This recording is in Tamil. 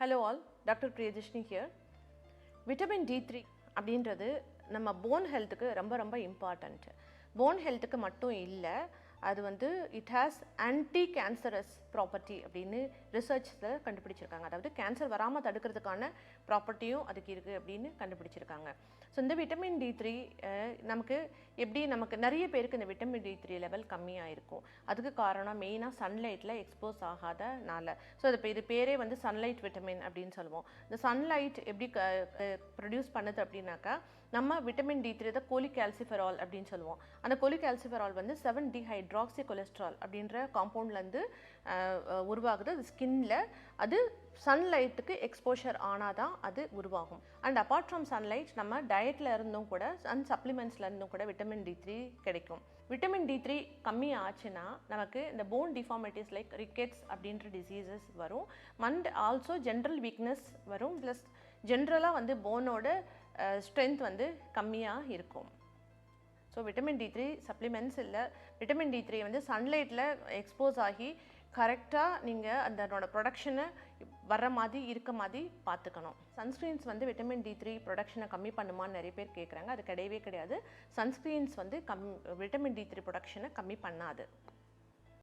Hello all, Dr. Priyadashni here. Vitamin D3 அப்படின்றது நம்ம போன் ஹெல்த்துக்கு ரொம்ப இம்பார்ட்டண்ட். போன் ஹெல்த்துக்கு மட்டும் இல்லை, அது வந்து it has anti cancerous property அப்படின்னு ரிசர்ச்சில் கண்டுபிடிச்சிருக்காங்க. அதாவது கேன்சர் வராமல் தடுக்கிறதுக்கான ப்ராப்பர்ட்டியும் அதுக்கு இருக்குது அப்படின்னு கண்டுபிடிச்சிருக்காங்க. ஸோ இந்த விட்டமின் D3 நமக்கு நிறைய பேருக்கு இந்த விட்டமின் D3 லெவல் கம்மியாக இருக்கும். அதுக்கு காரணம் மெயினாக சன்லைட்டில் எக்ஸ்போஸ் ஆகாதனால. ஸோ இது பேரே வந்து சன்லைட் விட்டமின் அப்படின்னு சொல்லுவோம். இந்த சன்லைட் எப்படி ப்ரொடியூஸ் பண்ணுது அப்படின்னாக்கா, நம்ம விட்டமின் D3 தான் கோலிகால்சிஃபெரால் அப்படின்னு சொல்லுவோம். அந்த கோலிகால்சிஃபெரால் வந்து 7-டீஹைட்ராக்சி கொலஸ்ட்ரால் அப்படின்ற காம்பவுண்ட்லேருந்து உருவாகுது. அது ஸ்கின்ல அது சன்லைட்டுக்கு எக்ஸ்போஷர் ஆனால் தான் அது உருவாகும். அண்ட் அப்பார்ட் ஃப்ரம் சன்லைட் நம்ம டயட்டில் இருந்தும் கூட சப்ளிமெண்ட்ஸில் இருந்தும் கூட விட்டமின் D3 கிடைக்கும். விட்டமின் D3 கம்மி ஆச்சுன்னா நமக்கு இந்த போன் டிஃபார்மிட்டிஸ் லைக் ரிக்கெட்ஸ் அப்படின்ற டிசீசஸ் வரும். அண்ட் ஆல்சோ ஜென்ரல் வீக்னஸ் வரும். ப்ளஸ் ஜென்ரலாக வந்து போனோட ஸ்ட்ரென்த் வந்து கம்மியாக இருக்கும். ஸோ விட்டமின் D3 சப்ளிமெண்ட்ஸ் இல்லை, விட்டமின் D3 வந்து சன்லைட்டில் எக்ஸ்போஸ் ஆகி கரெக்டாக நீங்கள் அதனோட ப்ரொடக்ஷனை வர்ற மாதிரி இருக்க மாதிரி பார்த்துக்கணும். சன்ஸ்க்ரீன்ஸ் வந்து விட்டமின் D3 ப்ரொடக்ஷனை கம்மி பண்ணுமான்னு நிறைய பேர் கேட்குறாங்க. அது கிடையவே கிடையாது. சன்ஸ்க்ரீன்ஸ் வந்து விட்டமின் D3 ப்ரொடக்ஷனை கம்மி பண்ணாது.